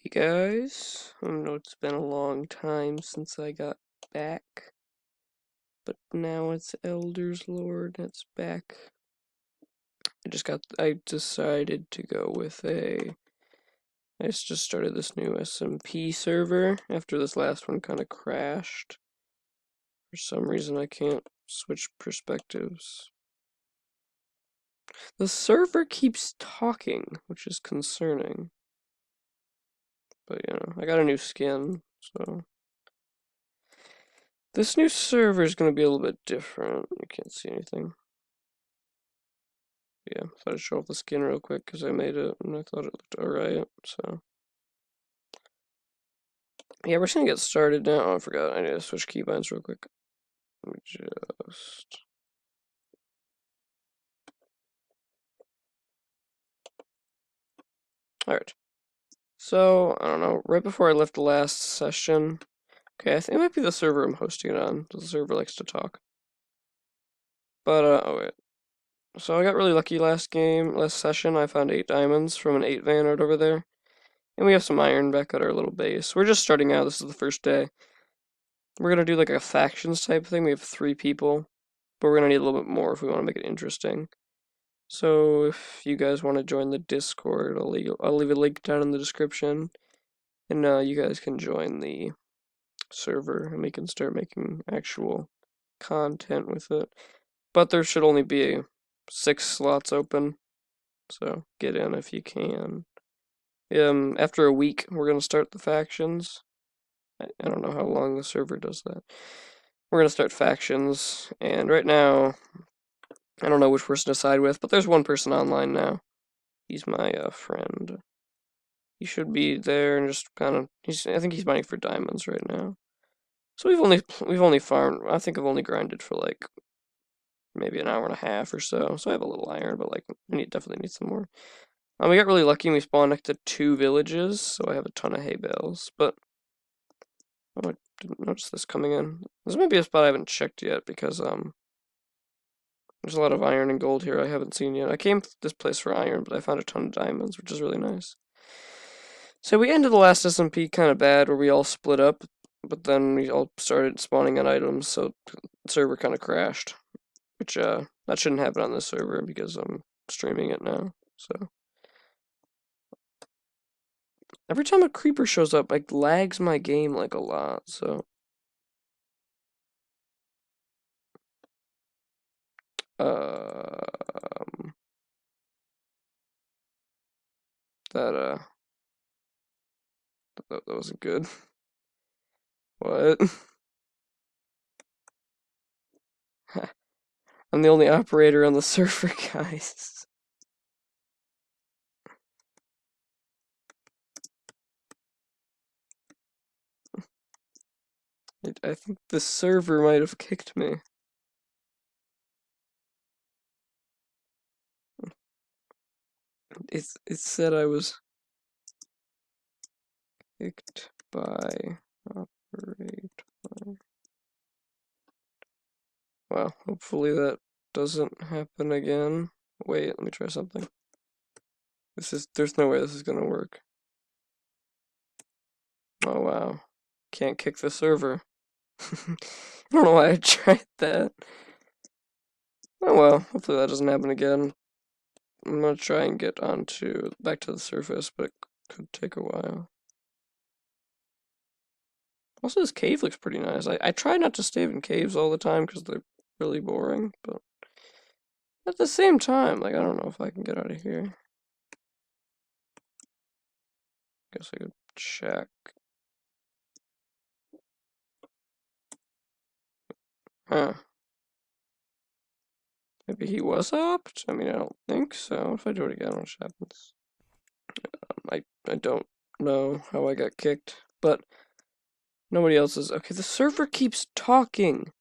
Hey guys, I know it's been a long time since I got back, but now it's LORDZ that's back. I decided to go with I just started this new SMP server after this last one kind of crashed. For some reason I can't switch perspectives. The server keeps talking, which is concerning. But I got a new skin, so this new server is going to be a little bit different. You can't see anything. Yeah, thought I'd show off the skin real quick because I made it and I thought it looked alright, so. Yeah, we're just gonna get started now. Oh, I forgot. I need to switch keybinds real quick. Let me just. Alright. So, I don't know. Right before I left the last session. Okay, I think it might be the server I'm hosting it on. The server likes to talk. But, oh wait. So I got really lucky last session. I found 8 diamonds from an 8 Vanguard over there. And we have some iron back at our little base. We're just starting out. This is the first day. We're gonna do like a factions type thing. We have 3 people, but we're gonna need a little bit more if we want to make it interesting. So if you guys want to join the Discord, I'll leave a link down in the description, and you guys can join the server, and we can start making actual content with it. But there should only be 6 slots open, so get in if you can. After a week, we're gonna start the factions. I don't know how long the server does that. We're gonna start factions, and right now, I don't know which person to side with, but there's one person online now. He's my friend. He should be there and just kind of. I think he's mining for diamonds right now. So we've only farmed. I think I've only grinded for like maybe an hour and a half or so. So I have a little iron, but like definitely need some more. We got really lucky and we spawned next to 2 villages, so I have a ton of hay bales. But oh, I didn't notice this coming in. This might be a spot I haven't checked yet because there's a lot of iron and gold here I haven't seen yet. I came to this place for iron, but I found a ton of diamonds, which is really nice. So we ended the last SMP kind of bad, where we all split up, but then we all started spawning on items, so the server kind of crashed. Which, that shouldn't happen on this server because I'm streaming it now, so. Every time a creeper shows up, like, lags my game, like, a lot, so. That, that wasn't good. What? I'm the only operator on the server, guys. I think the server might have kicked me. It said I was kicked by operator. Well, hopefully that doesn't happen again. Wait, let me try something. There's no way this is gonna work. Oh wow. Can't kick the server. I don't know why I tried that. Oh well, hopefully that doesn't happen again. I'm gonna try and get back to the surface, but it could take a while. Also, this cave looks pretty nice. I try not to stay in caves all the time because they're really boring, but at the same time, like, I don't know if I can get out of here. Guess I could check. Huh. Maybe he was upped? I mean, I don't think so. If I do it again, what happens? I don't know how I got kicked, but nobody else is. Okay, the server keeps talking.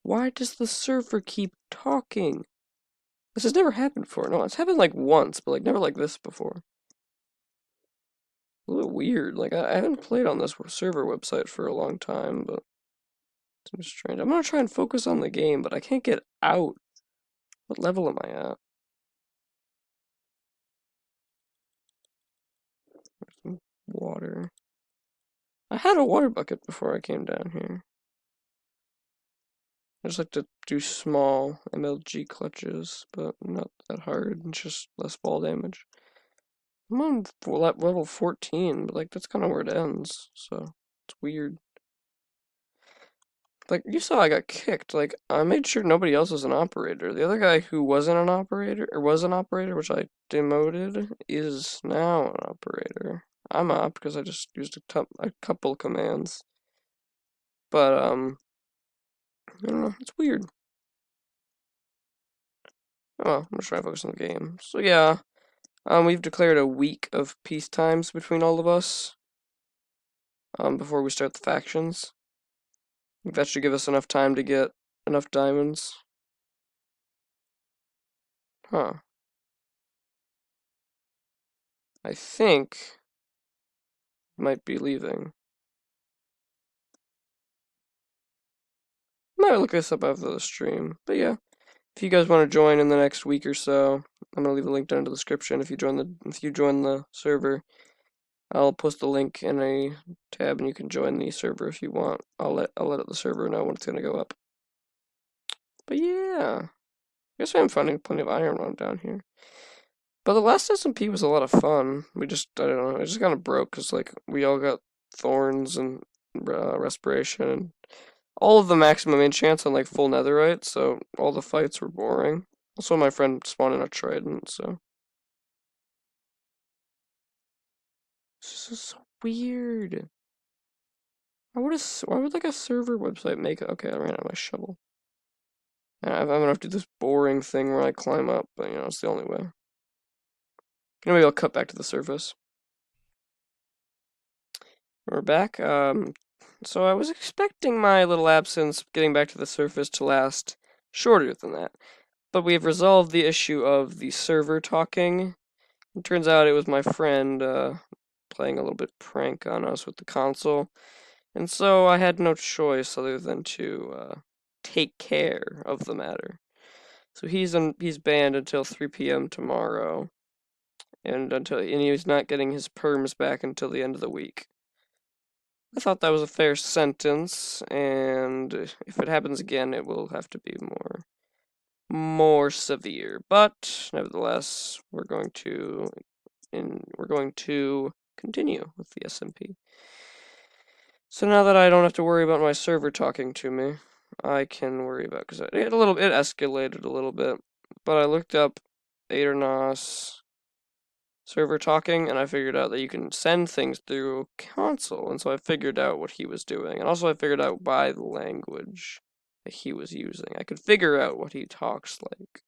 Why does the server keep talking? This has never happened before. No, it's happened like once, but like never like this before. A little weird. Like, I haven't played on this server website for a long time, but I'm just trying. I'm gonna try and focus on the game, but I can't get out. What level am I at? water. I had a water bucket before I came down here. I just like to do small MLG clutches, but not that hard. It's just less ball damage. I'm on level 14, but like that's kind of where it ends, so it's weird. Like you saw, I got kicked. Like I made sure nobody else was an operator. The other guy who wasn't an operator, or was an operator, which I demoted, is now an operator. I'm up because I just used a couple commands, but I don't know. It's weird. Oh, I'm just trying to focus on the game. So yeah, we've declared a week of peace times between all of us. Before we start the factions. I think that should give us enough time to get enough diamonds. Huh. I think might be leaving. Might look this up after the stream. But yeah, if you guys want to join in the next week or so, I'm gonna leave a link down in the description. If you join the server, I'll post a link in a tab, and you can join the server if you want. I'll let the server know when it's gonna go up. But yeah, I guess I'm finding plenty of iron when I'm down here. But the last SMP was a lot of fun. I don't know, it just kind of broke because like we all got thorns and respiration and all of the maximum enchants on like full netherite, so all the fights were boring. Also, my friend spawned in a trident, so this is so weird. Why would like a server website make it? Okay, I ran out of my shovel. And I'm gonna have to do this boring thing where I climb up, but it's the only way. Maybe I'll cut back to the surface. We're back. So I was expecting my little absence getting back to the surface to last shorter than that. But we have resolved the issue of the server talking. It turns out it was my friend playing a little bit prank on us with the console. And so I had no choice other than to take care of the matter. So he's banned until 3 p.m. tomorrow. And he's not getting his perms back until the end of the week. I thought that was a fair sentence, and if it happens again, it will have to be more severe. But nevertheless, we're going to continue with the SMP. So now that I don't have to worry about my server talking to me, I can worry about because it escalated a little bit. But I looked up Aeternos server talking, and I figured out that you can send things through console, and so I figured out what he was doing, and also I figured out by the language that he was using. I could figure out what he talks like.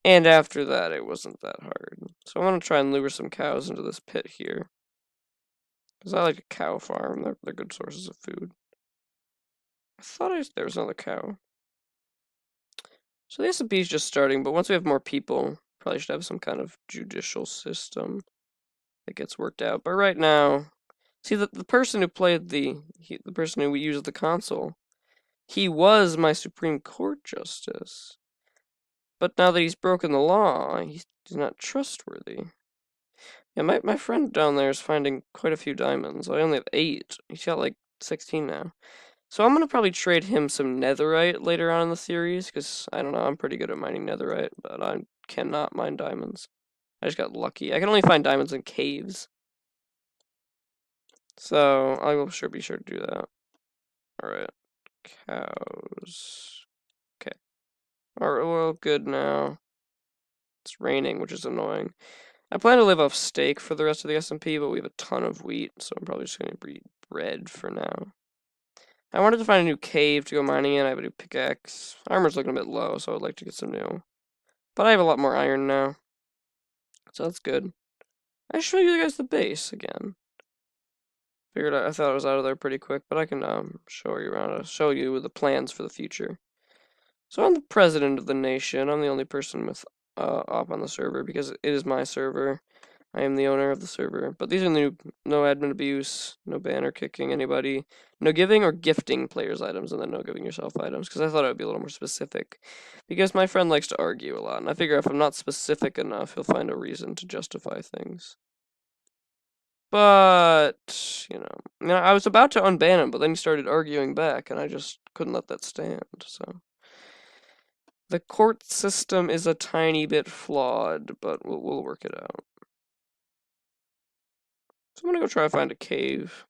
And after that, it wasn't that hard. So I'm going to try and lure some cows into this pit here. Because I like a cow farm. They're good sources of food. I thought there was another cow. So the SMP is just starting, but once we have more people, probably should have some kind of judicial system that gets worked out. But right now, see, the person who played the person who used the console, he was my Supreme Court justice. But now that he's broken the law, he's not trustworthy. Yeah, my friend down there is finding quite a few diamonds. I only have 8. He's got like 16 now. So I'm gonna probably trade him some netherite later on in the series, because I don't know, I'm pretty good at mining netherite, but I cannot mine diamonds. I just got lucky. I can only find diamonds in caves. So I will be sure to do that. Alright. Cows. Okay. Alright, well, good now. It's raining, which is annoying. I plan to live off steak for the rest of the SMP, but we have a ton of wheat, so I'm probably just going to breed bread for now. I wanted to find a new cave to go mining in. I have a new pickaxe. Armor's looking a bit low, so I would like to get some new. But I have a lot more iron now, so that's good. I show you guys the base again. I thought it was out of there pretty quick, but I can show you around. I'll show you the plans for the future. So I'm the president of the nation. I'm the only person with op on the server because it is my server. I am the owner of the server. But these are no admin abuse, no banner kicking anybody, no giving or gifting players items, and then no giving yourself items, because I thought it would be a little more specific. Because my friend likes to argue a lot, and I figure if I'm not specific enough, he'll find a reason to justify things. But, I was about to unban him, but then he started arguing back, and I just couldn't let that stand, so. The court system is a tiny bit flawed, but we'll work it out. So I'm gonna go try to find a cave.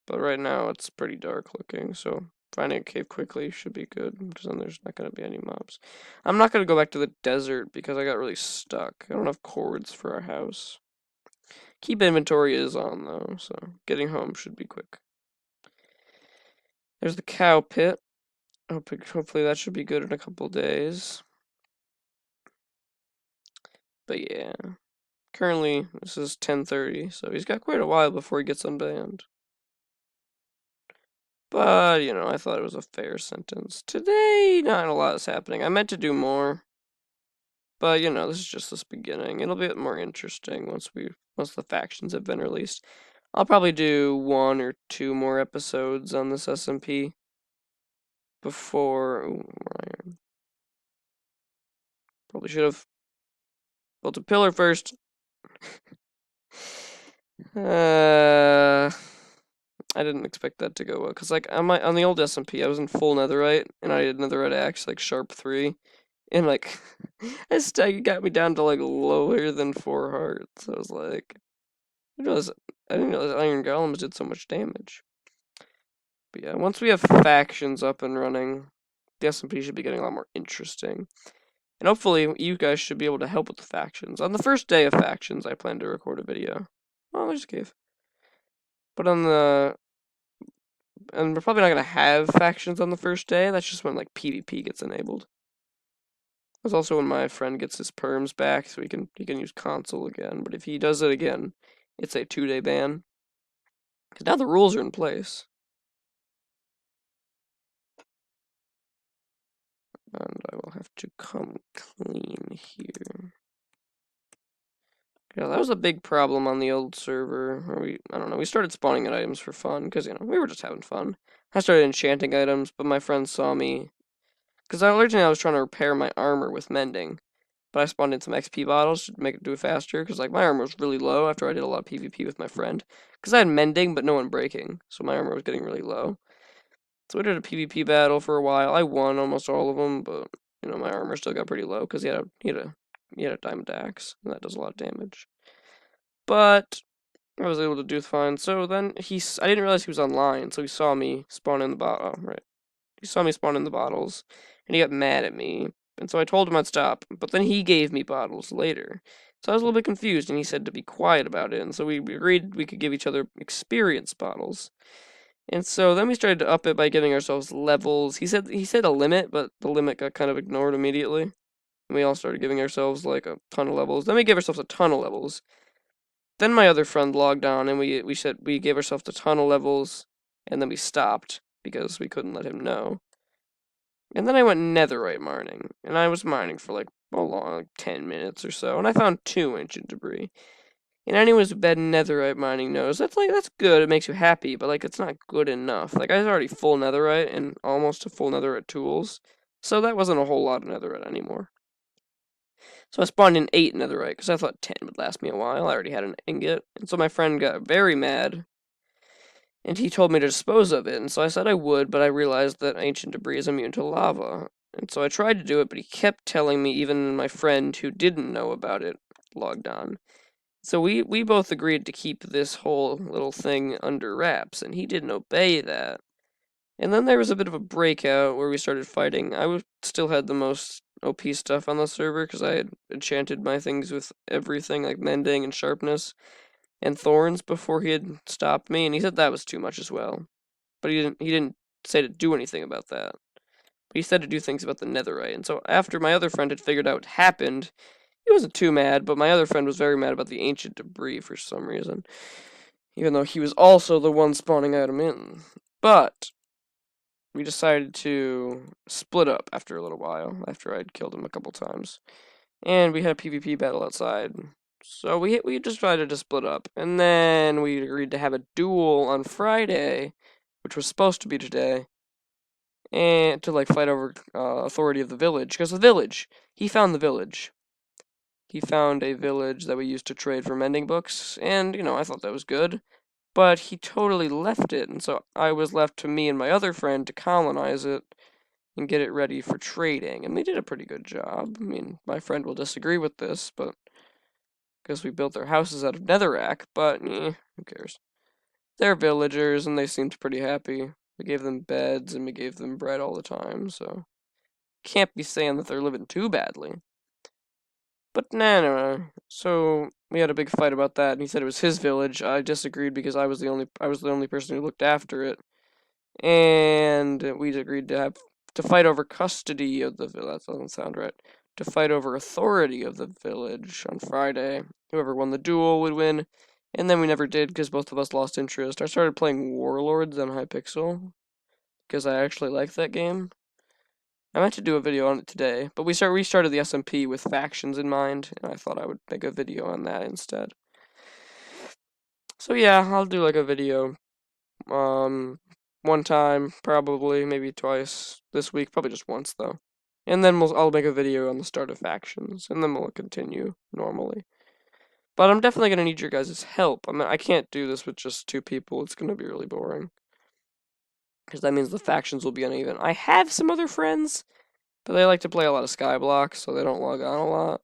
But right now it's pretty dark looking, so finding a cave quickly should be good, because then there's not gonna be any mobs. I'm not gonna go back to the desert because I got really stuck. I don't have cords for our house. Keep inventory is on though, so getting home should be quick. There's the cow pit. Hopefully that should be good in a couple days. But yeah. Currently, this is 10:30, so he's got quite a while before he gets unbanned. But, I thought it was a fair sentence. Today, not a lot is happening. I meant to do more. But, this is just this beginning. It'll be more interesting once the factions have been released. I'll probably do 1 or 2 more episodes on this SMP before. Ooh, more iron. Probably should have built a pillar first. I didn't expect that to go well, because, like, on the old SMP, I was in full netherite, and I had netherite axe, like, sharp 3, and, like, it got me down to, like, lower than 4 hearts. I was like, I didn't realize iron golems did so much damage. But yeah, once we have factions up and running, the SMP should be getting a lot more interesting. And hopefully, you guys should be able to help with the factions. On the first day of factions, I plan to record a video. Oh, there's a cave. But and we're probably not gonna have factions on the first day. That's just when like PvP gets enabled. That's also when my friend gets his perms back, so he can use console again. But if he does it again, it's a 2-day ban. Because now the rules are in place. And I will have to come clean here. Yeah, that was a big problem on the old server. Where I don't know, we started spawning in items for fun, because, we were just having fun. I started enchanting items, but my friend saw me. Because originally I was trying to repair my armor with mending. But I spawned in some XP bottles to make it do it faster, because, like, my armor was really low after I did a lot of PvP with my friend. Because I had mending, but no unbreaking, so my armor was getting really low. So we did a PvP battle for a while. I won almost all of them, but, my armor still got pretty low, because he had a diamond axe, and that does a lot of damage. But I was able to do fine. So then I didn't realize he was online, so he saw me spawn in the bottle. Oh, right. He saw me spawn in the bottles, and he got mad at me. And so I told him I'd stop, but then he gave me bottles later. So I was a little bit confused, and he said to be quiet about it. And so we agreed we could give each other experience bottles. And so then we started to up it by giving ourselves levels. He said a limit, but the limit got kind of ignored immediately. And we all started giving ourselves like a ton of levels. Then we gave ourselves a ton of levels. Then my other friend logged on, and we said we gave ourselves a ton of levels, and then we stopped because we couldn't let him know. And then I went netherite mining, and I was mining for like 10 minutes or so, and I found 2 ancient debris. And anyone who's been netherite mining knows that's good. It makes you happy, but like it's not good enough. Like I was already full netherite and almost to full netherite tools, so that wasn't a whole lot of netherite anymore. So I spawned in 8 netherite because I thought 10 would last me a while. I already had an ingot, and so my friend got very mad. And he told me to dispose of it, and so I said I would, but I realized that ancient debris is immune to lava. And so I tried to do it, but he kept telling me, even my friend who didn't know about it logged on. So we both agreed to keep this whole little thing under wraps, and he didn't obey that. And then there was a bit of a breakout where we started fighting. Still had the most OP stuff on the server, because I had enchanted my things with everything, like mending and sharpness and thorns before he had stopped me, and he said that was too much as well. But he didn't say to do anything about that. But he said to do things about the netherite. And so after my other friend had figured out what happened, he wasn't too mad, but my other friend was very mad about the ancient debris for some reason. Even though he was also the one spawning item in. But we decided to split up after a little while, after I'd killed him a couple times. And we had a PvP battle outside. So we decided to split up, and then we agreed to have a duel on Friday, which was supposed to be today, and to like fight over authority of the village, because he found the village. he found a village that we used to trade for mending books, and, I thought that was good. But he totally left it, and so I was left to me and my other friend to colonize it and get it ready for trading, and we did a pretty good job. I mean, my friend will disagree with this, but because we built their houses out of netherrack, but who cares? They're villagers, and they seemed pretty happy. We gave them beds, and we gave them bread all the time, so can't be saying that they're living too badly. But no. So we had a big fight about that, and he said it was his village. I disagreed because I was the only person who looked after it, and we agreed to fight over custody of the village. That doesn't sound right. To fight over authority of the village on Friday. Whoever won the duel would win, and then we never did because both of us lost interest. I started playing Warlords on Hypixel because I actually like that game. I meant to do a video on it today, but we restarted the SMP with factions in mind, and I thought I would make a video on that instead. So yeah, I'll do like a video, one time, probably, maybe twice this week, probably just once though. And then I'll make a video on the start of factions, and then we'll continue normally. But I'm definitely gonna need your guys' help. I can't do this with just 2 people, it's gonna be really boring. Because that means the factions will be uneven. I have some other friends, but they like to play a lot of Skyblock, so they don't log on a lot.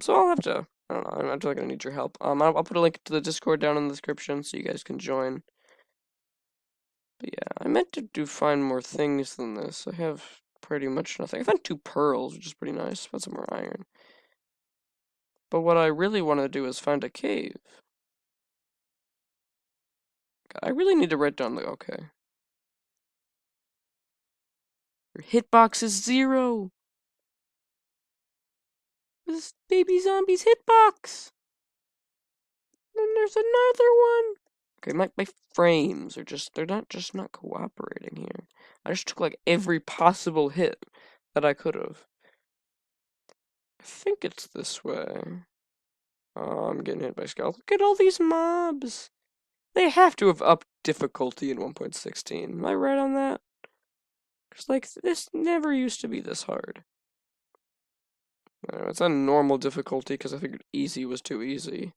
So I'll have to, I don't know, I'm definitely gonna need your help. I'll put a link to the Discord down in the description so you guys can join. But yeah, I meant to find more things than this. I have pretty much nothing. I found 2 pearls, which is pretty nice. Found some more iron. But what I really want to do is find a cave. God, I really need to write down the, okay. Your hitbox is 0! This baby zombie's hitbox! Then there's another one! Okay, my frames are they're not cooperating here. I just took like every possible hit that I could have. I think it's this way. Oh, I'm getting hit by skulls. Look at all these mobs! They have to have upped difficulty in 1.16. Am I right on that? Because, like, this never used to be this hard. It's on normal difficulty because I figured easy was too easy.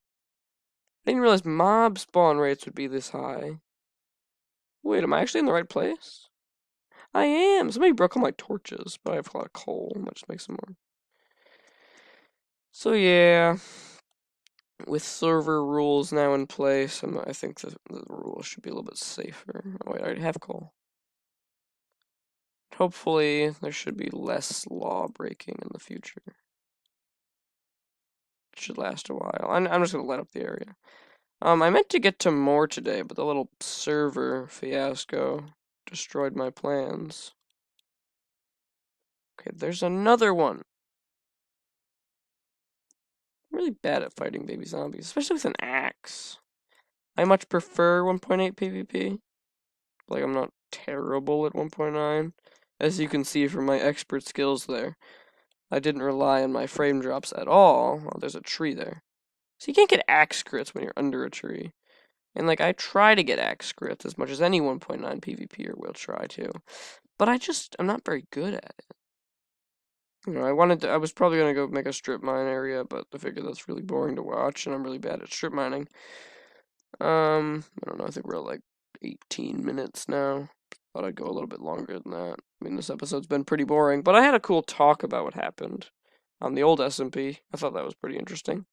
I didn't realize mob spawn rates would be this high. Wait, am I actually in the right place? I am! Somebody broke all my torches, but I have a lot of coal. I might just make some more. So yeah, with server rules now in place, I think the rules should be a little bit safer. Oh wait, I already have coal. Hopefully, there should be less law breaking in the future. It should last a while. I'm just gonna light up the area. I meant to get to more today, but the little server fiasco destroyed my plans. Okay, there's another one. I'm really bad at fighting baby zombies, especially with an axe. I much prefer 1.8 PvP. Like, I'm not terrible at 1.9. As you can see from my expert skills there. I didn't rely on my frame drops at all. Oh, there's a tree there. So you can't get axe crits when you're under a tree. And, like, I try to get axe crits as much as any 1.9 PvPer will try to. But I'm not very good at it. I was probably going to go make a strip mine area, but I figured that's really boring to watch, and I'm really bad at strip mining. I don't know, I think we're at like 18 minutes now. Thought I'd go a little bit longer than that. I mean, this episode's been pretty boring, but I had a cool talk about what happened on the old SMP. I thought that was pretty interesting.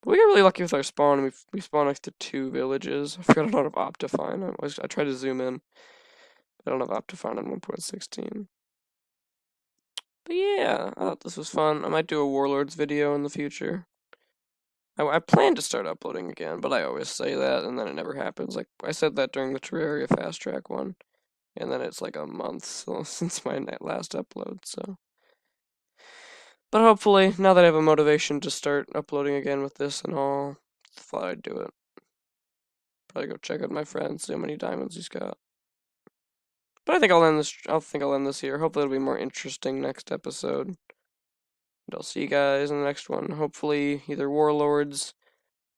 But we got really lucky with our spawn, and we spawned next to 2 villages. I forgot I don't have Optifine. I tried to zoom in. I don't have Optifine on 1.16. But yeah, I thought this was fun. I might do a Warlords video in the future. I plan to start uploading again, but I always say that, and then it never happens. Like, I said that during the Terraria Fast Track one, and then it's like a month since my last upload, so. But hopefully, now that I have a motivation to start uploading again with this and all, I thought I'd do it. Probably go check out my friend, see how many diamonds he's got. But I think I'll end this here. Hopefully it'll be more interesting next episode. And I'll see you guys in the next one. Hopefully either Warlords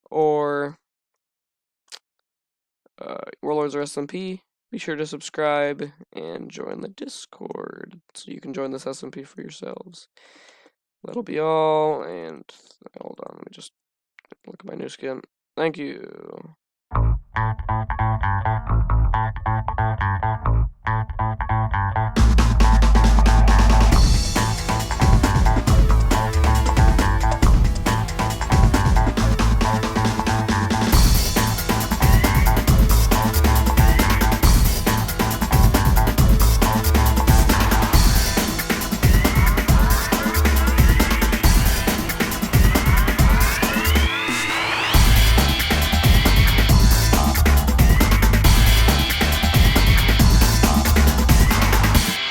or Warlords or SMP. Be sure to subscribe and join the Discord so you can join this SMP for yourselves. that'll be all, and hold on, let me just look at my new skin. Thank you.